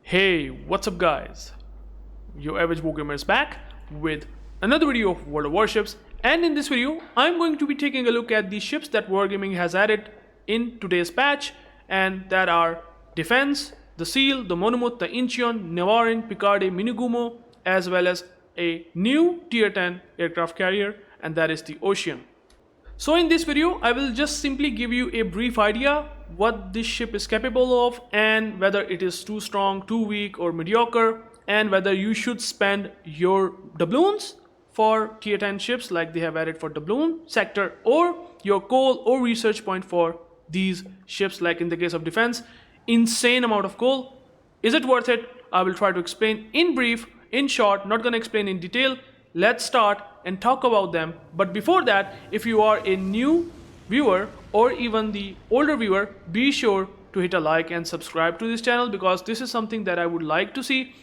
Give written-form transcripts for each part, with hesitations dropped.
Hey, what's up guys? UrAvgWarGamer is back with another video of World of Warships, and in this video I'm going to be taking a look at the ships that Wargaming has added in today's patch, and that are Defense, the Seal, the Monmouth, the Incheon, Navarin, Picardie, Minegumo, as well as a new tier 10 aircraft carrier, and that is the Ocean. So in this video I will just simply give you a brief idea what this ship is capable of, and whether it is too strong, too weak, or mediocre, and whether you should spend your doubloons for tier 10 ships like they have added for doubloon sector, or your coal or research point for these ships like in the case of Defense. Insane amount of coal. Is it worth it? I will try to explain in brief, in short, not gonna explain in detail. Let's start and talk about them. But before that, if you are a new viewer or even the older viewer, be sure to hit a like and subscribe to this channel, because this is something that I would like to see,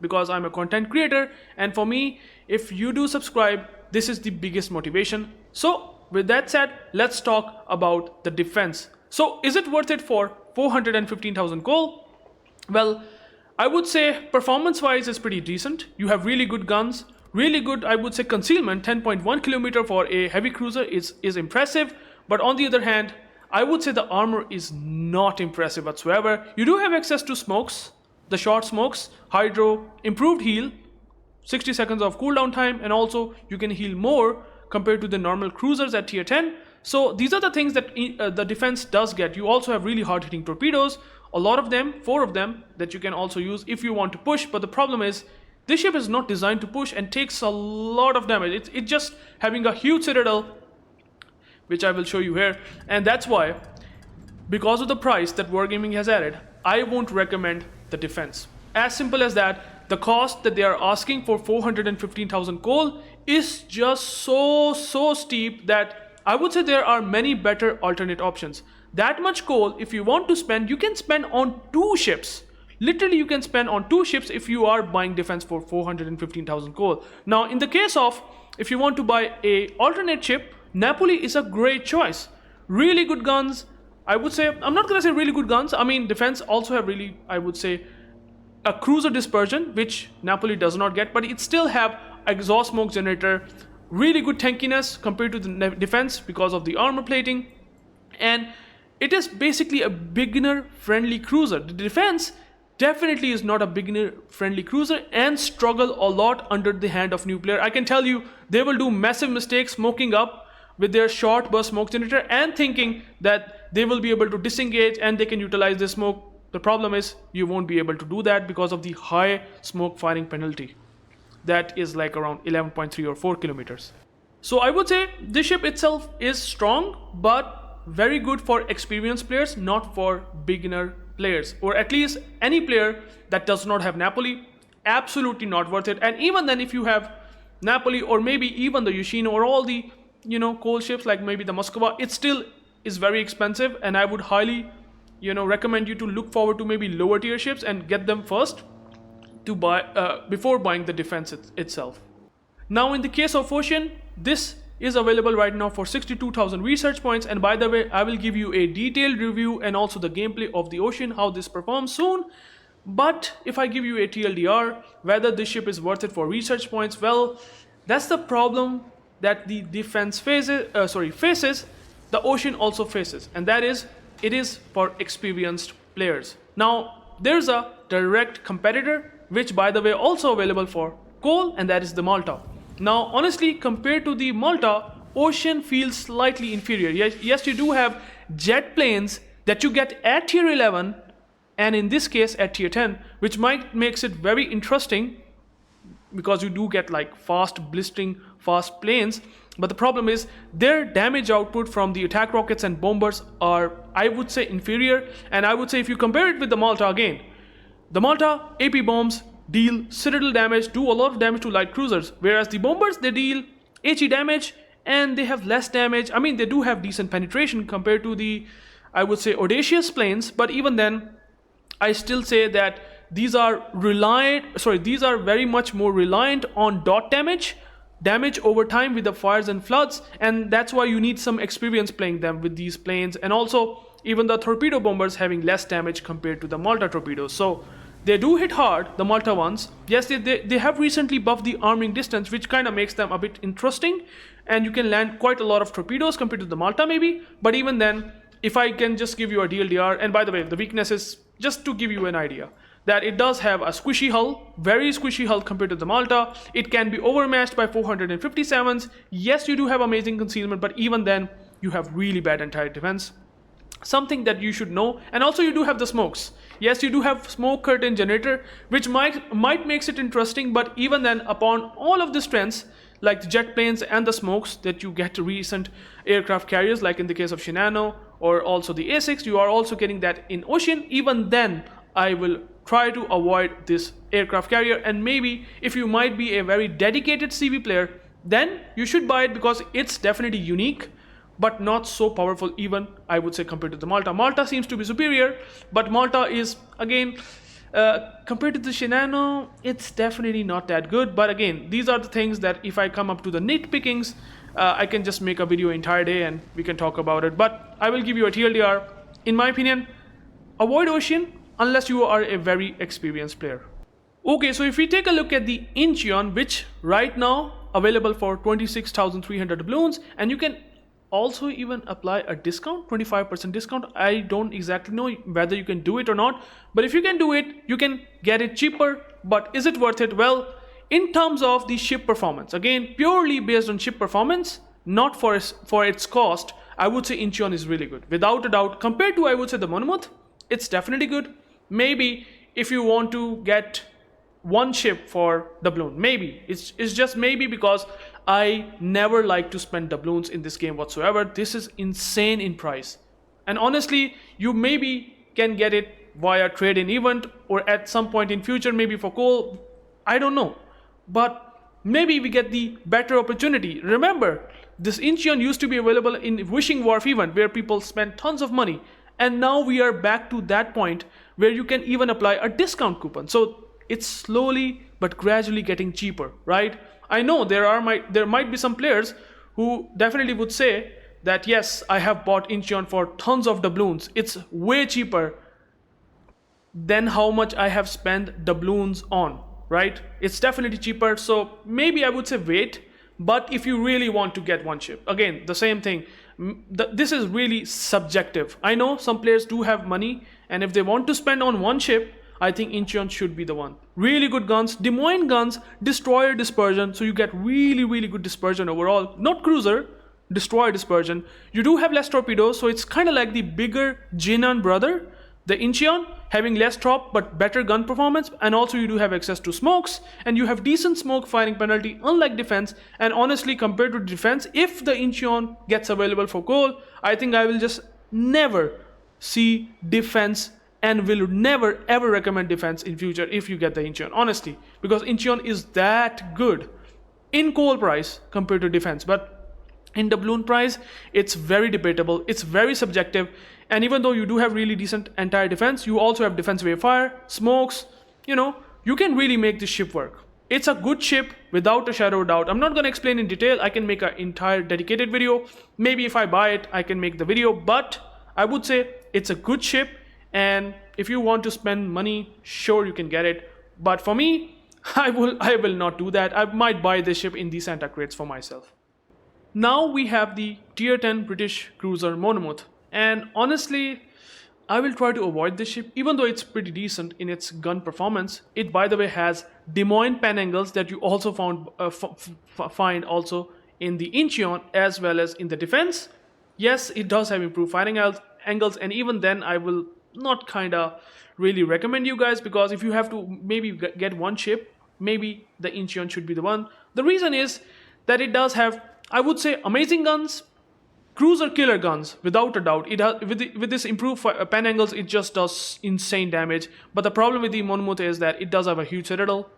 because I'm a content creator, and for me, if you do subscribe, this is the biggest motivation. So with that said, let's talk about the Defense. So is it worth it for 415,000 coal? Well, I would say performance wise it's pretty decent. You have really good guns, really good, I would say, concealment. 10.1 kilometer for a heavy cruiser is impressive, but on the other hand, I would say the armor is not impressive whatsoever. You do have access to smokes, the short smokes, hydro, improved heal, 60 seconds of cooldown time, and also you can heal more compared to the normal cruisers at tier 10. So these are the things that the Defense does get. You also have really hard hitting torpedoes, a lot of them, 4 of them, that you can also use if you want to push. But the problem is, this ship is not designed to push and takes a lot of damage. It's just having a huge citadel, which I will show you here, and that's why, because of the price that Wargaming has added, I won't recommend the Defense. As simple as that. The cost that they are asking for 415,000 coal is just so steep that I would say there are many better alternate options. That much coal, if you want to spend, you can spend on 2 ships. Literally, you can spend on 2 ships if you are buying Defense for 415,000 coal. Now, in the case of, if you want to buy a alternate ship, Napoli is a great choice. Really good guns. I would say, I'm not gonna say really good guns. I mean, Defense also have really, I would say, a cruiser dispersion, which Napoli does not get, but it still have exhaust smoke generator, really good tankiness compared to the Defense because of the armor plating, and it is basically a beginner friendly cruiser. The Defense definitely is not a beginner friendly cruiser and struggle a lot under the hand of new player. I can tell you they will do massive mistakes smoking up with their short burst smoke generator and thinking that they will be able to disengage and they can utilize the smoke. The problem is you won't be able to do that because of the high smoke firing penalty. That is like around 11.3 or 4 kilometers. So I would say this ship itself is strong, but very good for experienced players, not for beginner players, or at least any player that does not have Napoli. Absolutely not worth it. And even then, if you have Napoli or maybe even the Yoshino or all the coal ships like maybe the Moskva, it still is very expensive, and I would highly recommend you to look forward to maybe lower tier ships and get them first to buy before buying the Defense itself. Now in the case of Ocean, this is available right now for 62,000 research points, and by the way, I will give you a detailed review and also the gameplay of the Ocean, how this performs soon. But if I give you a TLDR, whether this ship is worth it for research points, well, that's the problem that the Defense faces, the Ocean also faces, and that is, it is for experienced players. Now there's a direct competitor, which by the way also available for coal, and that is the Malta. Now honestly, compared to the Malta, Ocean feels slightly inferior. Yes, you do have jet planes that you get at tier 11 and in this case at tier 10, which makes it very interesting because you do get like fast blistering fast planes. But the problem is their damage output from the attack rockets and bombers are, I would say, inferior. And I would say if you compare it with the Malta again, the Malta AP bombs deal citadel damage, do a lot of damage to light cruisers, whereas the bombers, they deal HE damage and they have less damage. I mean, they do have decent penetration compared to the, I would say, audacious planes, but even then I still say that these are very much more reliant on dot damage over time with the fires and floods, and that's why you need some experience playing them with these planes, and also even the torpedo bombers having less damage compared to the Malta torpedoes. So They do hit hard, the Malta ones. Yes, they have recently buffed the arming distance, which kind of makes them a bit interesting, and you can land quite a lot of torpedoes compared to the Malta maybe, but even then, if I can just give you a DLDR, and by the way, the weakness is, just to give you an idea, that it does have a squishy hull, very squishy hull compared to the Malta. It can be overmatched by 457s. Yes, you do have amazing concealment, but even then, you have really bad anti-defense. Something that you should know. And also you do have the smokes. Yes, you do have smoke curtain generator, which might makes it interesting, but even then, upon all of the strengths, like the jet planes and the smokes that you get to recent aircraft carriers, like in the case of Shinano or also the A6, you are also getting that in ocean. Even then, I will try to avoid this aircraft carrier, and maybe if you might be a very dedicated CV player, then you should buy it because it's definitely unique, but not so powerful even, I would say, compared to the Malta. Malta seems to be superior, but Malta is, again, compared to the Shinano, it's definitely not that good. But again, these are the things that if I come up to the nitpickings, I can just make a video entire day and we can talk about it. But I will give you a TLDR. In my opinion, avoid ocean unless you are a very experienced player. Okay, so if we take a look at the Incheon, which right now available for 26,300 doubloons, and you can also even apply a discount, 25% discount. I don't exactly know whether you can do it or not, but if you can do it, you can get it cheaper. But is it worth it? Well, in terms of the ship performance, again, purely based on ship performance, not for its cost, I would say Incheon is really good. Without a doubt, compared to, I would say, the Monmouth, it's definitely good. Maybe if you want to get one ship for doubloon, maybe it's just maybe, because I never like to spend doubloons in this game whatsoever. This is insane in price, and honestly, you maybe can get it via trade-in event or at some point in future, maybe for coal, I don't know, but maybe we get the better opportunity. Remember, this Incheon used to be available in Wishing Wharf event where people spend tons of money, and now we are back to that point where you can even apply a discount coupon. So it's slowly but gradually getting cheaper, right? I know there might be some players who definitely would say that yes, I have bought Incheon for tons of doubloons. It's way cheaper than how much I have spent doubloons on, right? It's definitely cheaper. So maybe I would say wait. But if you really want to get one ship, again, the same thing. This is really subjective. I know some players do have money, and if they want to spend on one ship, I think Incheon should be the one. Really good guns, Des Moines guns, destroyer dispersion, so you get really good dispersion overall. Not cruiser, destroyer dispersion. You do have less torpedoes, so it's kind of like the bigger Jinan brother, the Incheon, having less trop but better gun performance, and also you do have access to smokes, and you have decent smoke firing penalty unlike defense. And honestly, compared to defense, if the Incheon gets available for coal, I think I will just never see defense and will never ever recommend defense in future if you get the Incheon, honestly, because Incheon is that good in coal price compared to defense. But in doubloon price, it's very debatable, it's very subjective, and even though you do have really decent anti-defense, you also have defense wave fire, smokes, you can really make this ship work. It's a good ship without a shadow of doubt. I'm not going to explain in detail, I can make an entire dedicated video, maybe if I buy it I can make the video, but I would say it's a good ship. And if you want to spend money, sure, you can get it. But for me, I will not do that. I might buy this ship in the Santa crates for myself. Now we have the tier 10 British cruiser Monmouth. And honestly, I will try to avoid this ship, even though it's pretty decent in its gun performance. It, by the way, has Des Moines pan angles that you also find also in the Incheon as well as in the defense. Yes, it does have improved firing angles, and even then I will not really recommend you guys, because if you have to maybe get one ship, maybe the Incheon should be the one. The reason is that it does have, I would say, amazing guns, cruiser killer guns, without a doubt. It has, with this improved pan angles, it just does insane damage. But the problem with the Monmouth is that it does have a huge citadel.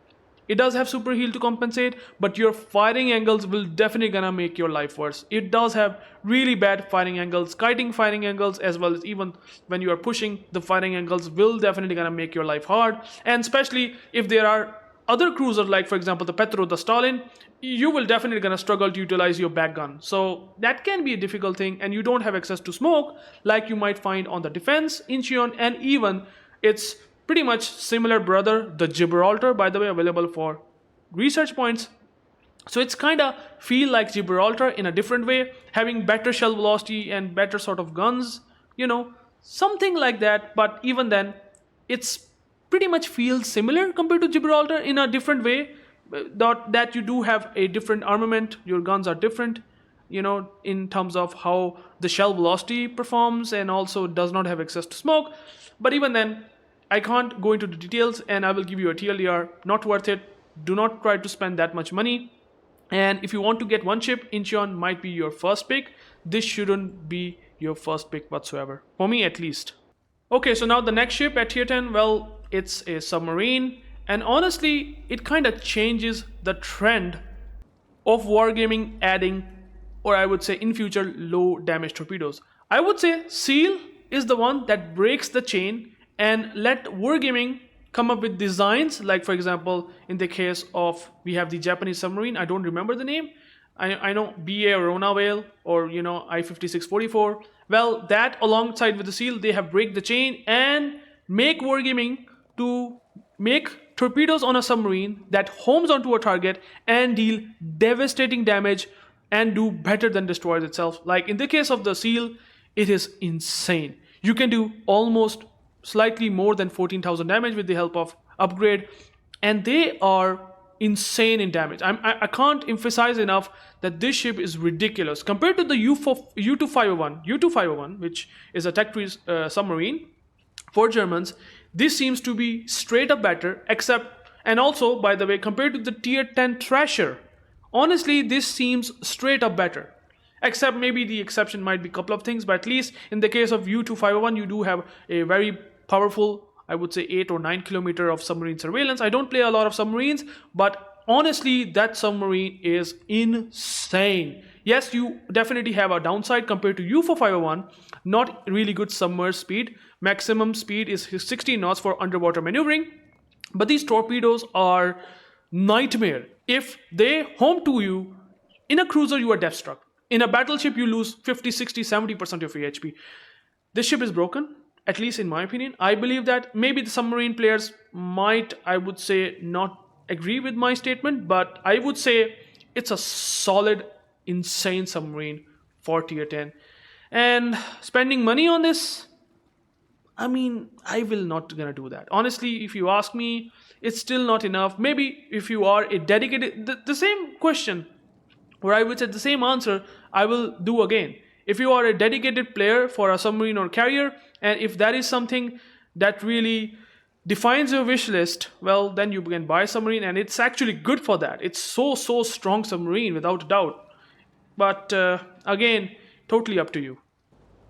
It does have super heal to compensate, but your firing angles will definitely gonna make your life worse. It does have really bad firing angles, kiting firing angles, as well as even when you are pushing, the firing angles will definitely gonna make your life hard. And especially if there are other cruisers, like for example the Petro, the Stalin, you will definitely gonna struggle to utilize your back gun. So that can be a difficult thing, and you don't have access to smoke like you might find on the defense, Incheon, and even its pretty much similar brother, the Gibraltar, by the way, available for research points. So it's kind of feel like Gibraltar in a different way, having better shell velocity and better sort of guns, something like that. But even then, it's pretty much feels similar compared to Gibraltar in a different way, that you do have a different armament, your guns are different, in terms of how the shell velocity performs, and also does not have access to smoke. But even then, I can't go into the details, and I will give you a TLDR, not worth it. Do not try to spend that much money. And if you want to get one ship, Incheon might be your first pick. This shouldn't be your first pick whatsoever, for me at least. Okay, so now the next ship at tier 10, well, it's a submarine, and honestly, it kind of changes the trend of wargaming adding, or I would say in future, low damage torpedoes. I would say SEAL is the one that breaks the chain and let wargaming come up with designs, like for example, in the case of, we have the Japanese submarine, I don't remember the name, I know BA Rona Whale, or I-5644. Well, that alongside with the SEAL, they have break the chain and make wargaming to make torpedoes on a submarine that homes onto a target and deal devastating damage and do better than destroyers itself. Like in the case of the SEAL, it is insane. You can do almost slightly more than 14,000 damage with the help of upgrade, and they are insane in damage. I can't emphasize enough that this ship is ridiculous compared to the U-2501, which is a tech-free submarine for Germans. This seems to be straight up better, and also, by the way, compared to the tier 10 Thrasher, honestly, this seems straight up better. Except maybe the exception might be a couple of things, but at least in the case of U-2501, you do have a very powerful, I would say 8 or 9 kilometer of submarine surveillance. I don't play a lot of submarines, but honestly, that submarine is insane. Yes, you definitely have a downside compared to U-4501, not really good submerged speed. Maximum speed is 16 knots for underwater maneuvering, but these torpedoes are nightmare. If they home to you, in a cruiser you are death struck. In a battleship you lose 50, 60, 70% of your HP. This ship is broken, at least in my opinion. I believe that maybe the submarine players might, I would say, not agree with my statement, but I would say it's a solid, insane submarine for tier 10. And spending money on this, I mean, I will not gonna do that. Honestly, if you ask me, it's still not enough. Maybe if you are a dedicated, the same question, or I would say the same answer, I will do again. If you are a dedicated player for a submarine or carrier, and if that is something that really defines your wish list, well, then you can buy a submarine, and it's actually good for that. It's so strong submarine, without a doubt. But again, totally up to you.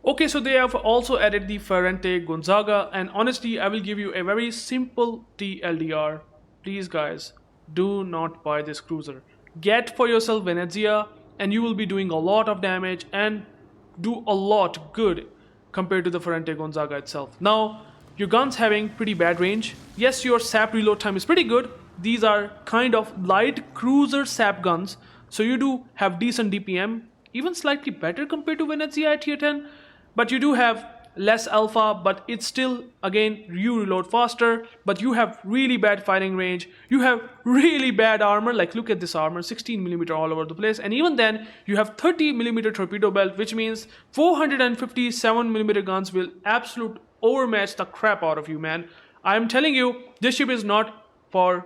Okay, so they have also added the F.Gonzaga, and honestly, I will give you a very simple TLDR. Please guys, do not buy this cruiser. Get for yourself Venezia, and you will be doing a lot of damage and do a lot good compared to the F.Gonzaga itself. Now, your gun's having pretty bad range. Yes, your sap reload time is pretty good. These are kind of light cruiser sap guns, so you do have decent DPM, even slightly better compared to Venezia at tier 10. But you do have less alpha, but it's still, again, you reload faster, but you have really bad firing range. You have really bad armor, like look at this armor, 16mm all over the place. And even then, you have 30mm torpedo belt, which means 457mm guns will absolute overmatch the crap out of you, man. I'm telling you, this ship is not for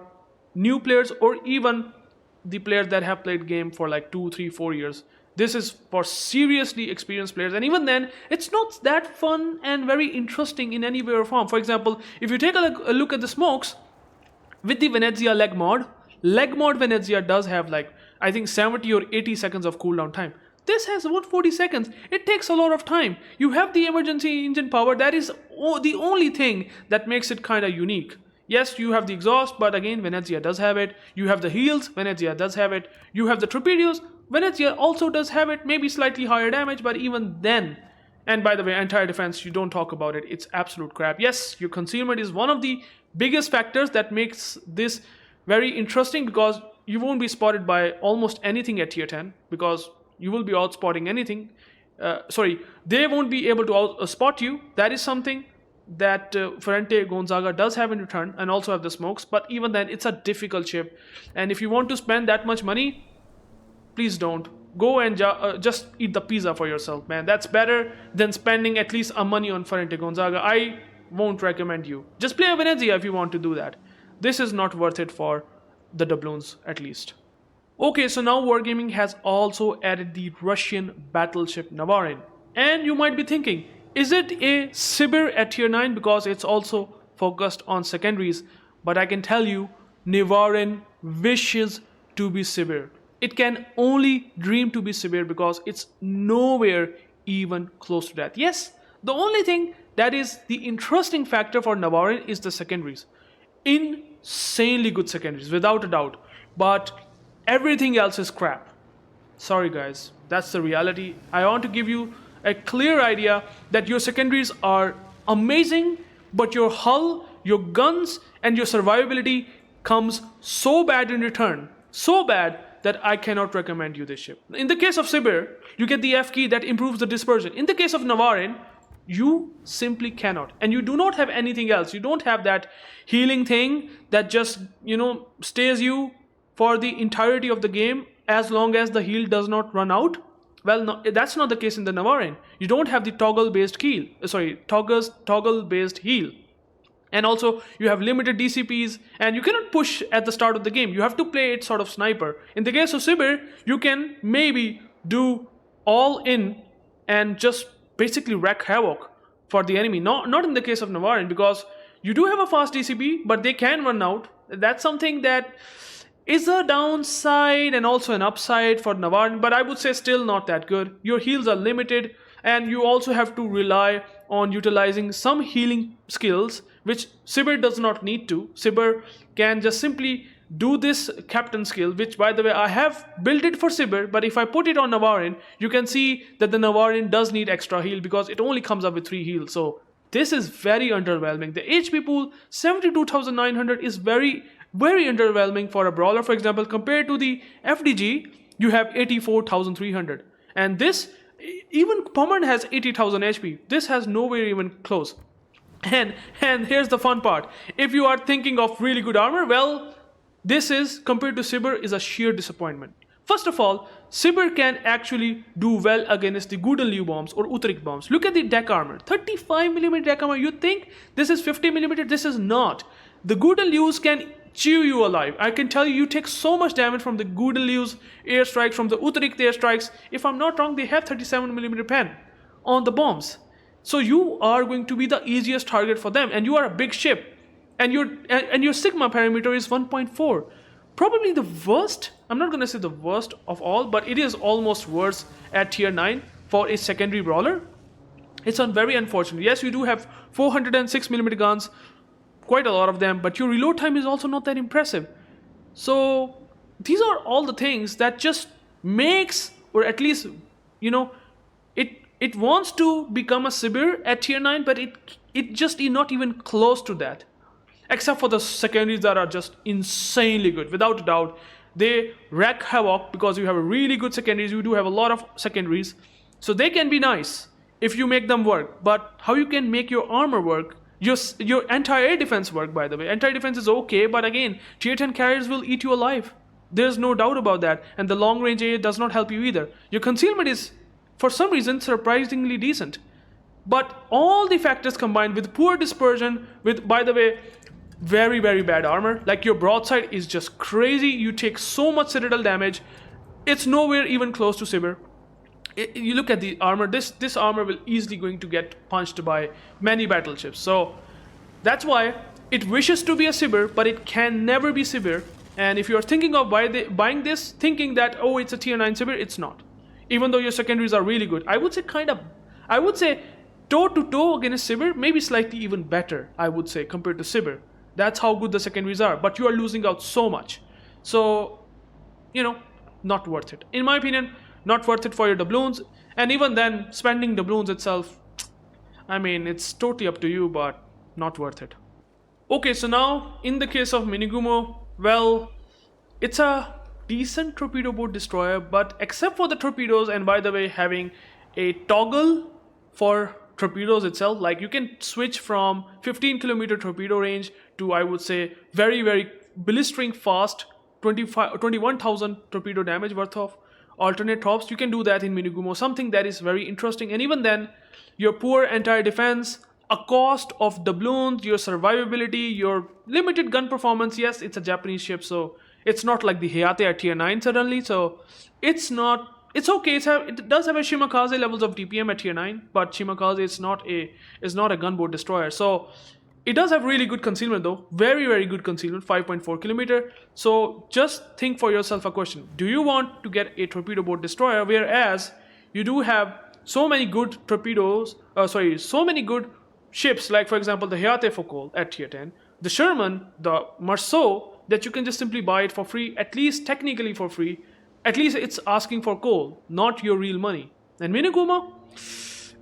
new players or even the players that have played game for like 2, 3, 4 years. This is for seriously experienced players, and even then, it's not that fun and very interesting in any way or form. For example, if you take a look at the smokes, with the Venezia leg mod Venezia does have like, I think 70 or 80 seconds of cooldown time. This has about 40 seconds. It takes a lot of time. You have the emergency engine power. That is the only thing that makes it kind of unique. Yes, you have the exhaust, but again, Venezia does have it. You have the heels, Venezia does have it. You have the torpedoes, Venezia also does have it, maybe slightly higher damage, but even then, and by the way, anti-defense, you don't talk about it, it's absolute crap. Yes, your concealment is one of the biggest factors that makes this very interesting, because you won't be spotted by almost anything at tier 10, because you will be outspotting anything. They won't be able to spot you. That is something. that F.Gonzaga does have in return, and also have the smokes, but even then it's a difficult ship, and if you want to spend that much money, please don't. Go and just eat the pizza for yourself, man. That's better than spending at least a money on F.Gonzaga. I won't recommend you. Just play a Venezia if you want to do that. This is not worth it for the doubloons, at least. Okay, so now Wargaming has also added the Russian battleship Navarin. And you might be thinking, is it a Sibir at tier 9 because it's also focused on secondaries? But I can tell you, Navarin wishes to be Sibir. It can only dream to be Sibir because it's nowhere even close to that. Yes, the only thing that is the interesting factor for Navarin is the secondaries. Insanely good secondaries, without a doubt. But everything else is crap. Sorry guys, that's the reality. I want to give you a clear idea that your secondaries are amazing, but your hull, your guns, and your survivability comes so bad in return. So bad that I cannot recommend you this ship. In the case of Sibir, you get the F key that improves the dispersion. In the case of Navarin, you simply cannot. And you do not have anything else. You don't have that healing thing that just, stays you for the entirety of the game as long as the heal does not run out. Well, no, that's not the case in the Navarin. You don't have the toggle-based heal. Toggle-based heal. And also, you have limited DCPs, and you cannot push at the start of the game. You have to play it sort of sniper. In the case of Sibir, you can maybe do all in and just basically wreak havoc for the enemy. Not in the case of Navarin, because you do have a fast DCP, but they can run out. That's something that is a downside and also an upside for Navarin, but I would say still not that good. Your heals are limited, and you also have to rely on utilizing some healing skills, which Sibir does not need to. Sibir can just simply do this captain skill, which by the way I have built it for Sibir, but if I put it on Navarin, you can see that the Navarin does need extra heal because it only comes up with 3 heals. So this is very underwhelming. The HP pool 72,900 is very underwhelming for a brawler. For example, compared to the FDG, you have 84,300, and this, even Pommern has 80,000 HP. This has nowhere even close. And here's the fun part. If you are thinking of really good armor, well, this is, compared to Sibir, is a sheer disappointment. First of all, Sibir can actually do well against the Guden bombs or Utrecht bombs. Look at the deck armor, 35mm deck armor. You think this is 50mm? This is not. The Guden can chew you alive. I can tell you, you take so much damage from the Guden airstrikes, from the Utrecht airstrikes. If I'm not wrong, they have 37mm pen on the bombs. So you are going to be the easiest target for them, and you are a big ship, and your Sigma parameter is 1.4. Probably the worst. I'm not going to say the worst of all, but it is almost worse at tier 9 for a secondary brawler. It's very unfortunate. Yes, you do have 406mm guns, quite a lot of them, but your reload time is also not that impressive. So these are all the things that just makes, or at least, it wants to become a Sibir at tier 9, but it just is not even close to that. Except for the secondaries that are just insanely good. Without a doubt, they wreak havoc because you have a really good secondaries. You do have a lot of secondaries. So they can be nice if you make them work. But how you can make your armor work, your anti-air defense work, by the way. Anti-defense is okay, but again, tier 10 carriers will eat you alive. There's no doubt about that. And the long range AA does not help you either. Your concealment is, for some reason, surprisingly decent. But all the factors combined with poor dispersion, with, by the way, very, very bad armor. Like your broadside is just crazy. You take so much citadel damage. It's nowhere even close to Sibir. You look at the armor. This armor will easily going to get punched by many battleships. So that's why it wishes to be a Sibir, but it can never be Sibir. And if you're thinking of buying this, thinking that, oh, it's a tier 9 Sibir, it's not. Even though your secondaries are really good. I would say toe to toe against Sibir, maybe slightly even better, I would say, compared to Sibir. That's how good the secondaries are, but you are losing out so much. So, not worth it. In my opinion, not worth it for your doubloons. And even then, spending doubloons itself, I mean, it's totally up to you, but not worth it. Okay, so now, in the case of Minegumo, well, it's a decent torpedo boat destroyer, but except for the torpedoes, and by the way, having a toggle for torpedoes itself. Like you can switch from 15-kilometer torpedo range to, I would say, very, very blistering fast 21,000 torpedo damage worth of alternate tops. You can do that in Minegumo, something that is very interesting. And even then, your poor anti-defense, a cost of doubloons, your survivability, your limited gun performance. Yes, it's a Japanese ship, so it's not like the Hayate at tier 9 suddenly. So it's okay. It does have a Shimakaze levels of DPM at tier 9, but Shimakaze is not a gunboat destroyer. So it does have really good concealment though, very, very good concealment, 5.4 kilometer. So just think for yourself a question: do you want to get a torpedo boat destroyer, whereas you do have so many good so many good ships, like for example the Hayate Foucault at tier 10, the Sherman, the Marceau, that you can just simply buy it for free, at least technically for free. At least it's asking for coal, not your real money. And Minegumo,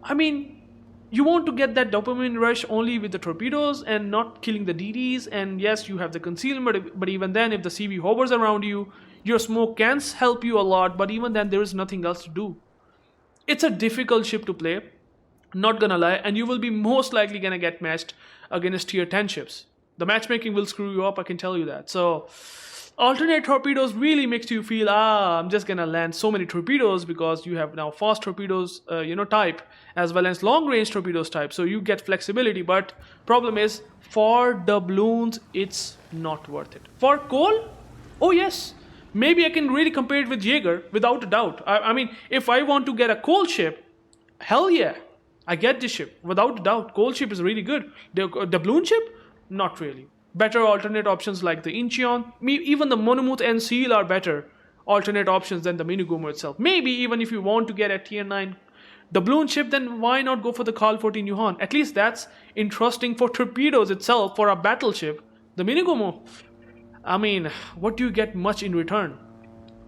I mean, you want to get that dopamine rush only with the torpedoes and not killing the DDs. And yes, you have the concealment, but even then, if the CB hovers around you, your smoke can help you a lot, but even then there is nothing else to do. It's a difficult ship to play, not gonna lie, and you will be most likely gonna get matched against tier 10 ships. The matchmaking will screw you up, I can tell you that. So alternate torpedoes really makes you feel, I'm just gonna land so many torpedoes, because you have now fast torpedoes type as well as long range torpedoes type, so you get flexibility. But problem is, for doubloons it's not worth it. For coal, oh yes, maybe I can really compare it with Jaeger without a doubt. I mean, if I want to get a coal ship, hell yeah, I get this ship without a doubt. Coal ship is really good. The doubloon ship, not really. Better alternate options like the Incheon, even the Monmouth and Seal are better alternate options than the Minegumo itself. Maybe even if you want to get a tier 9 doubloon ship, then why not go for the Carl 14 Yuhan? At least that's interesting for torpedoes itself, for a battleship. The Minegumo, I mean, what do you get much in return?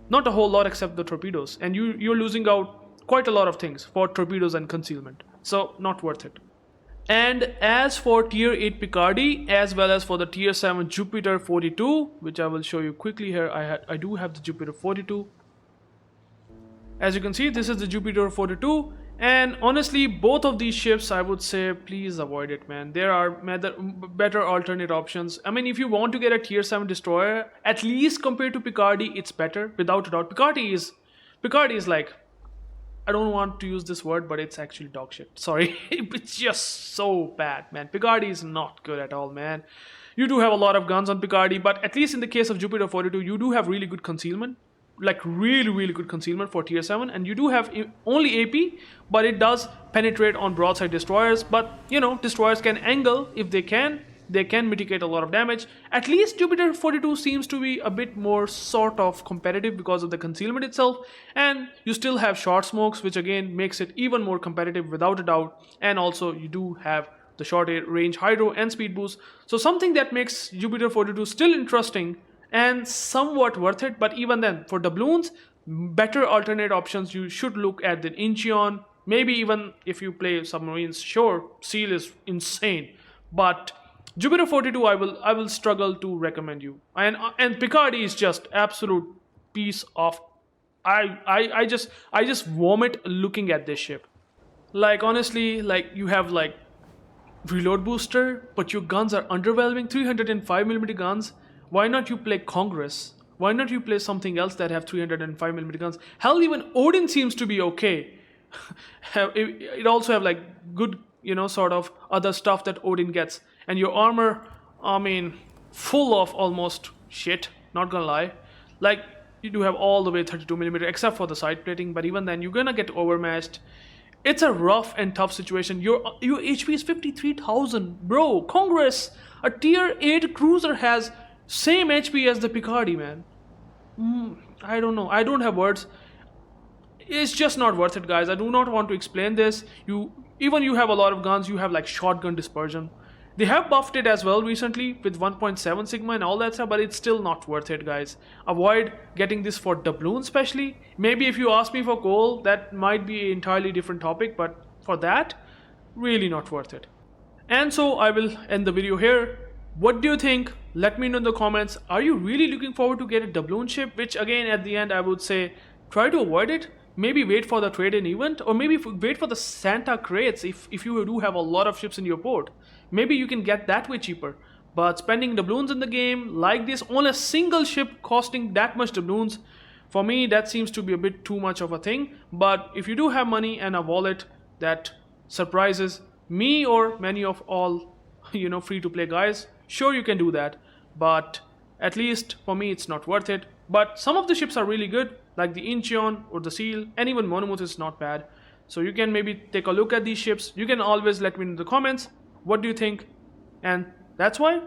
Not a whole lot except the torpedoes, and you're losing out quite a lot of things for torpedoes and concealment. So not worth it. And as for tier 8 Picardie, as well as for the tier 7 Jupiter 42, which I will show you quickly here, I do have the Jupiter 42. As you can see, this is the Jupiter 42, and honestly, both of these ships, I would say, please avoid it, man. There are better alternate options. I mean, if you want to get a tier 7 destroyer, at least compared to Picardie, it's better, without a doubt. Picardie is like, I don't want to use this word, but it's actually dog shit. Sorry. It's just so bad, man. Picardie is not good at all, man. You do have a lot of guns on Picardie, but at least in the case of Jupiter 42, you do have really good concealment. Like really, really good concealment for tier 7. And you do have only AP, but it does penetrate on broadside destroyers. But, destroyers can angle if they can. They can mitigate a lot of damage. At least Jupiter 42 seems to be a bit more sort of competitive because of the concealment itself. And you still have short smokes, which again makes it even more competitive without a doubt. And also you do have the short range hydro and speed boost. So something that makes Jupiter 42 still interesting and somewhat worth it. But even then, for doubloons, better alternate options, you should look at the Incheon. Maybe even if you play submarines, sure, Seal is insane. But Jupiter 42, I will struggle to recommend you. And Picardie is just absolute piece of. I just vomit looking at this ship. Like honestly, like you have like reload booster, but your guns are underwhelming. 305mm guns. Why not you play Congress? Why not you play something else that have 305mm guns? Hell, even Odin seems to be okay. It also have like good, sort of other stuff that Odin gets. And your armor, I mean, full of almost shit, not gonna lie. Like, you do have all the way 32mm, except for the side plating, but even then, you're gonna get overmatched. It's a rough and tough situation. Your HP is 53,000. Bro, Congress, a tier 8 cruiser has same HP as the Picardie, man. I don't know. I don't have words. It's just not worth it, guys. I do not want to explain this. You have a lot of guns. You have like shotgun dispersion. They have buffed it as well recently with 1.7 Sigma and all that stuff, but it's still not worth it, guys. Avoid getting this for doubloon especially. Maybe if you ask me for coal, that might be an entirely different topic, but for that, really not worth it. And so I will end the video here. What do you think? Let me know in the comments. Are you really looking forward to get a doubloon ship? Which again, at the end, I would say try to avoid it. maybe wait for the trade-in event, or maybe wait for the Santa crates if you do have a lot of ships in your port. Maybe you can get that way cheaper. But spending doubloons in the game like this on a single ship costing that much doubloons, for me that seems to be a bit too much of a thing. But if you do have money and a wallet that surprises me or many of all free to play guys, sure, you can do that. But at least for me it's not worth it. But some of the ships are really good, like the Incheon or the Seal, and even Monmouth is not bad. So you can maybe take a look at these ships. You can always let me know in the comments what do you think. And that's why,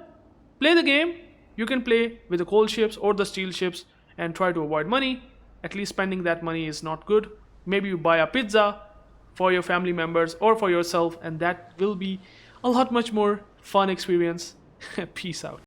play the game. You can play with the coal ships or the steel ships and try to avoid money. At least spending that money is not good. Maybe you buy a pizza for your family members or for yourself, and that will be a lot much more fun experience. Peace out.